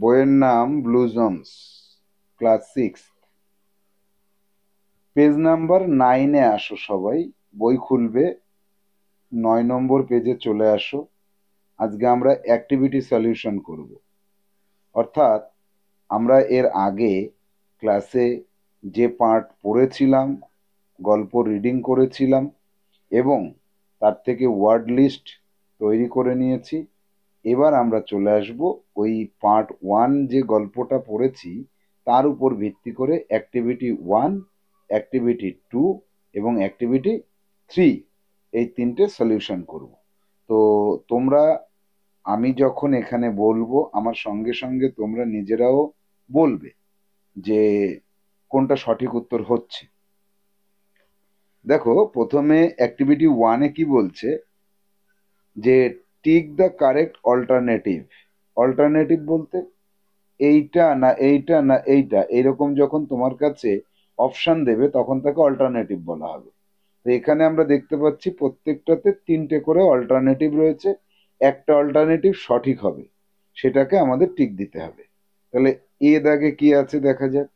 বইয়ের নাম ব্লুজমস, class 6, page number 9-এ আসো সবাই। বই খুলবে, 9 নম্বর পেজে চলে আসো। আজকে আমরা অ্যাক্টিভিটি সলিউশন করব। অর্থাৎ আমরা এর আগে ক্লাসে যে পার্ট পড়েছিলাম, গল্প রিডিং করেছিলাম এবং তার থেকে ওয়ার্ড লিস্ট তৈরি করে নিয়েছি। এবার আমরা চলে আসব ওই পার্ট 1 যে গল্পটা পড়েছি তার উপর ভিত্তি করে অ্যাক্টিভিটি 1, অ্যাক্টিভিটি 2 এবং অ্যাক্টিভিটি 3, এই 3টে সলিউশন করব। তো তোমরা, আমি যখন এখানে বলবো আমার সঙ্গে সঙ্গে তোমরা নিজেরাও বলবে যে কোনটা সঠিক উত্তর হচ্ছে। দেখো, প্রথমে অ্যাক্টিভিটি 1-এ কি বলছে যে tick the correct alternative. Alternative বলতে এইটা না এইটা না এইটা, এইরকম যখন তোমার কাছে অপশন দেবে তখন তাকে অল্টারনেটিভ বলা হবে। তো এখানে আমরা দেখতে পাচ্ছি প্রত্যেকটাতে 3টে করে অল্টারনেটিভ রয়েছে। একটা অল্টারনেটিভ সঠিক হবে, সেটাকে আমাদের টিক দিতে হবে। তাহলে এ দাগে কি আছে দেখা যাক।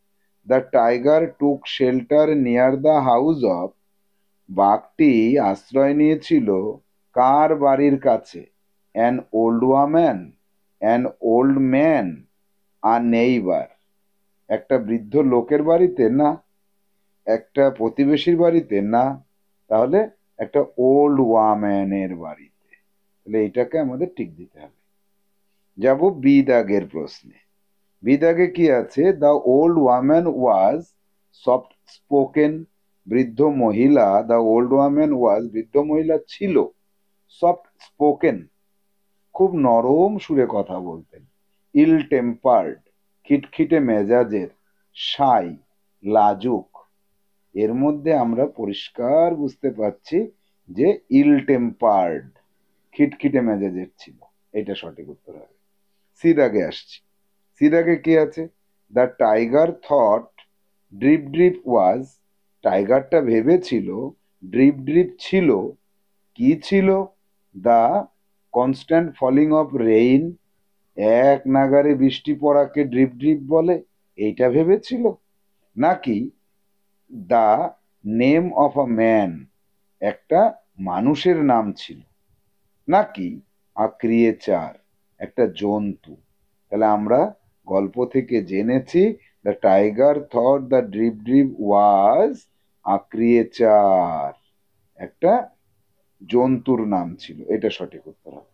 The tiger took shelter near the house of. বাঘটি আশ্রয় নিয়েছিল কার বাড়ির কাছে? An old woman, an old man, আর নেইবার। একটা বৃদ্ধ লোকের বাড়িতে? না। একটা প্রতিবেশীর বাড়িতে? না। তাহলে একটা ওল্ড ওয়াম্যানের বাড়িতে। তাহলে এটাকে আমাদের টিক দিতে হবে। যাব বি দাগের প্রশ্নে। বি দাগে কি আছে? The old woman was soft spoken. বৃদ্ধ মহিলা, দ্য ওল্ড ওয়াম্যান ওয়াজ, বৃদ্ধ মহিলা ছিল সফট স্পোকেন, খুব নরম সুরে কথা বলতেন। ইল টেম্পার্ড, খিটখিটে মেজাজের। সাই, লাজুক। এর মধ্যে আমরা পরিষ্কার বুঝতে পারছি যে ইল টেম্পার্ড, খিটখিটে মেজাজের ছিল। এটা সঠিক উত্তর হবে। সি দাগে আসছি। সি দাগে কি আছে? The tiger thought drip drip was. টাইগারটা ভেবেছিল ড্রিপ ড্রিপ ছিল। কি ছিল? The constant falling of rain. এক নাগারে বৃষ্টি পড়াকে ড্রিপ ড্রিপ বলে, এইটা ভেবেছিল। নাকি the name of a man, একটা মানুষের নাম ছিল। নাকি আ ক্রিয়েচার, একটা জন্তু। তাহলে আমরা গল্প থেকে জেনেছি the tiger thought the drip drip was a creature, একটা জন্তুর নাম ছিল। এটা সঠিক উত্তর হবে।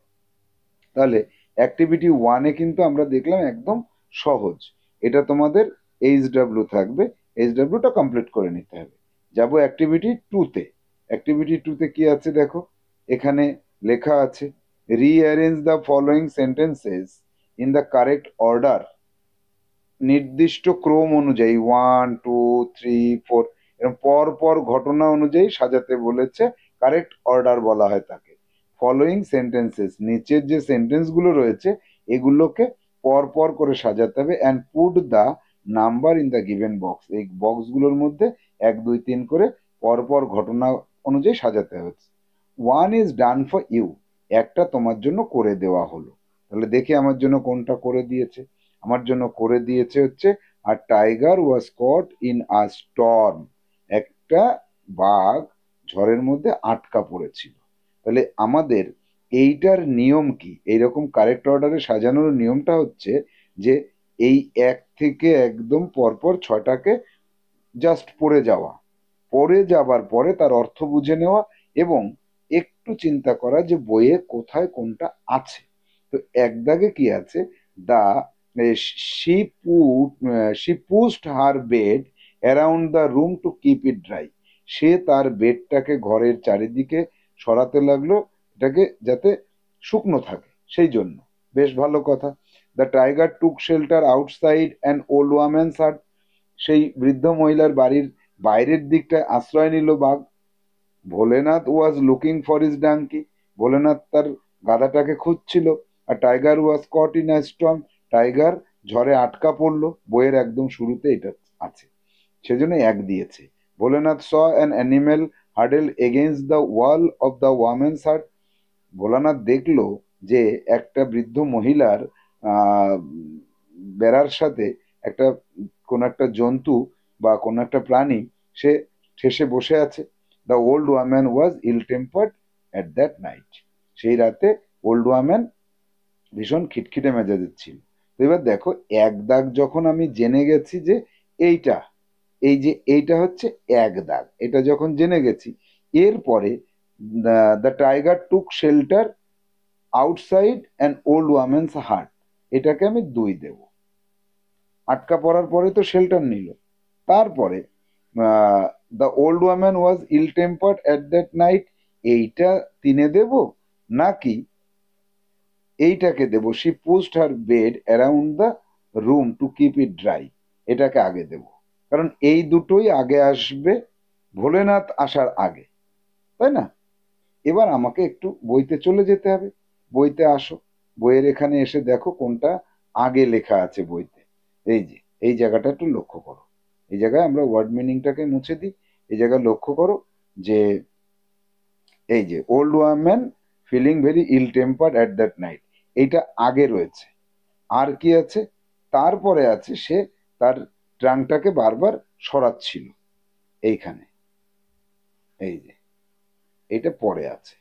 তাহলে অ্যাক্টিভিটি 1-এ কিন্তু আমরা দেখলাম একদম সহজ। এটা তোমাদের HW থাকবে, HWটা কমপ্লিট করে নিতে হবে। যাব অ্যাক্টিভিটি 2-তে। অ্যাক্টিভিটি 2-তে কি আছে দেখো, এখানে লেখা আছে rearrange the following sentences in the correct order. নির্দিষ্ট ক্রম অনুযায়ী 1, 2, 3, 4 এরকম পর পর ঘটনা অনুযায়ী সাজাতে বলেছে। কারেক্ট অর্ডার বলা হয় তাকে। ফলোয়িং সেন্টেন্সেস, নিচের যে সেন্টেন্স গুলো রয়েছে এগুলোকে পর পর করে সাজাতে হবে। And put the number in the given box, এই বক্স গুলোর মধ্যে 1, 2, 3 করে পর পর ঘটনা অনুযায়ী সাজাতে হবে। 1 ইজ ডান ফর ইউ, একটা তোমার জন্য করে দেওয়া হলো। তাহলে দেখি আমার জন্য কোনটা করে দিয়েছে। আমার জন্য করে দিয়েছে হচ্ছে আর tiger was caught in a storm. একটা বাঘ ঝড়ের মধ্যে আটকা পড়েছিল। তাহলে আমাদের এইটার নিয়ম কি? এইরকম কারেক্ট অর্ডারে সাজানোর নিয়মটা হচ্ছে যে এই 1 থেকে একদম পরপর 6টাকে জাস্ট পড়ে যাওয়া, পড়ে যাবার পরে তার অর্থ বুঝে নেওয়া এবং একটু চিন্তা করা যে বইয়ে কোথায় কোনটা আছে। তো এক দাগে কি আছে? The she pushed her bed around the room to keep it dry. সে তার বেডটাকে ঘরের চারিদিকে সরাতে লাগলো, এটাকে যাতে শুকনো থাকে সেই জন্য। বেশ ভালো কথা। The tiger took shelter outside an old woman's hut. সেই বৃদ্ধ মহিলার বাড়ির বাইরের দিকটায় আশ্রয় নিল বাঘ। Bholenath was looking for his donkey. Bholenath তার গাধাটাকে খুঁজছিল। আর tiger was caught in a storm. Tiger ঝড়ে আটকা পড়লো। বইয়ের একদম শুরুতে এটা আছে, সেজন্য 1 দিয়েছে। ভোলেনাথ স অ্যান অ্যানিমেল হার্ডেল against the wall of the woman's hut. Bholanath দেখলো যে একটা বৃদ্ধ মহিলার আহ বেড়ার সাথে একটা কোনো একটা জন্তু বা কোনো একটা প্রাণী সে ঠেসে বসে আছে। The old woman was ill tempered at that night. সেই রাতে ওল্ড ওয়াম্যান ভীষণ খিটখিটে মেজাজের ছিল। তো এবার দেখো, এক দাগ যখন আমি জেনে গেছি যে এইটা, এই যে এইটা হচ্ছে এক দাগ, এটা যখন জেনে গেছি, এরপরে the tiger took shelter outside an old woman's hut, এটাকে আমি 2 দেব। আটকা পড়ার পরে তো শেল্টার নিল। তারপরে the old woman was ill tempered at that night, এইটা 3 দেব নাকি এইটাকে দেব, she pushed her bed around the room to keep it dry, এটাকে আগে দেব। কারণ এই দুটোই আগে আসবে ভোলেনাথ আসার আগে, তাই না? এবার আমাকে একটু বইতে চলে যেতে হবে। বইতে আসো, বইয়ের এখানে এসে দেখো কোনটা আগে লেখা আছে বইতে। এই যে এই জায়গাটা একটু লক্ষ্য করো, এই জায়গায় আমরা ওয়ার্ড মিনিংটাকে মুছে দিই। এই জায়গায় লক্ষ্য করো যে এই যে old woman feeling very ill tempered at that night, এইটা আগে রয়েছে। আর কি আছে? তারপরে আছে সে তার ট্রাঙ্কটাকে বারবার সরাচ্ছিল, এইখানে, এই যে এইটা পরে আছে।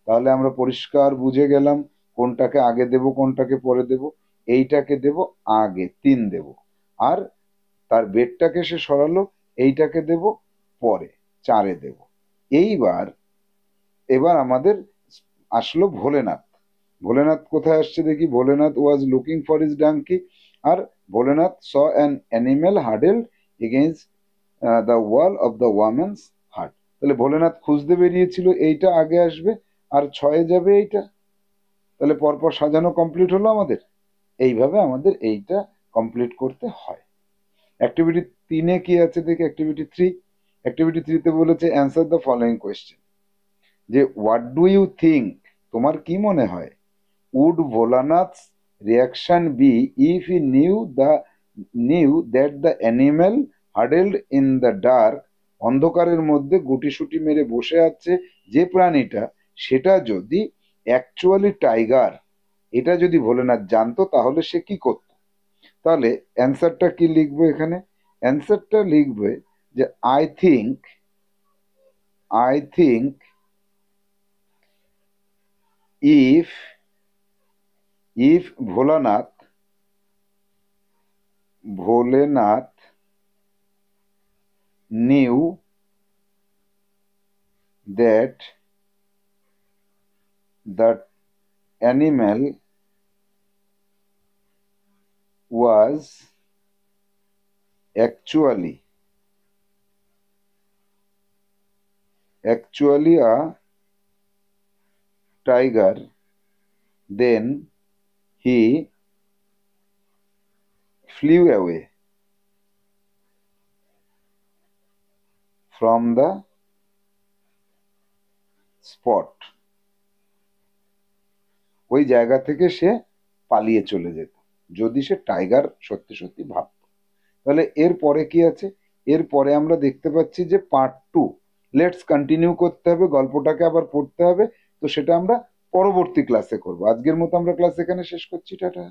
তাহলে আমরা পরিষ্কার বুঝে গেলাম কোনটাকে আগে দেব কোনটাকে পরে দেব। এইটাকে দেব আগে, 3 দেব। আর তার বেডটাকে সে সরালো, এইটাকে দেব পরে, 4 দেব। এইবার এবার আমাদের আসলো ভোলেনাথ। ভোলেনাথ কোথায় আসছে দেখি। Bholenath was looking for his donkey, আর Bholenath saw an animal huddled against the wall of the woman's hut. তাহলে ভোলেনাথ খুঁজতে বেরিয়েছিল, এইটা আগে আসবে, আর 6 যাবে এইটা। তাহলে পরপর সাজানো কমপ্লিট হলো আমাদের। এইভাবে আমাদের এইটা কমপ্লিট করতে হয়। অ্যাক্টিভিটি 3-এ কি আছে দেখি। অ্যাক্টিভিটি 3, অ্যাক্টিভিটি 3-তে বলেছে অ্যান্সার দ্য ফলোইং কোয়েশ্চেন, যে হোয়াট ডু ইউ থিঙ্ক, তোমার কি মনে হয়, would Bholanath's reaction be if he knew that the animal huddled in the dark, অন্ধকারের মধ্যে গুটিসুটি মেরে বসে আছে যে প্রাণীটা, সেটা যদি অ্যাকচুয়ালি টাইগার, এটা যদি ভোলেনাথ জানতো তাহলে সে কি করত। তাহলে অ্যান্সারটা কি লিখবো এখানে? অ্যান্সারটা লিখবে যে I think if Bholenath knew that the animal was actually a tiger, then he flew away from the spot, ওই জায়গা থেকে সে পালিয়ে চলে যেত যদি সে টাইগার সত্যি সত্যি ভাবতো। তাহলে এরপরে কি আছে? এরপরে আমরা দেখতে পাচ্ছি যে পার্ট 2, লেটস কন্টিনিউ করতে হবে, গল্পটাকে আবার পড়তে হবে। তো সেটা আমরা পরবর্তী ক্লাসে করব। আজকের মতো আমরা ক্লাস এখানে শেষ করছি, টাটা।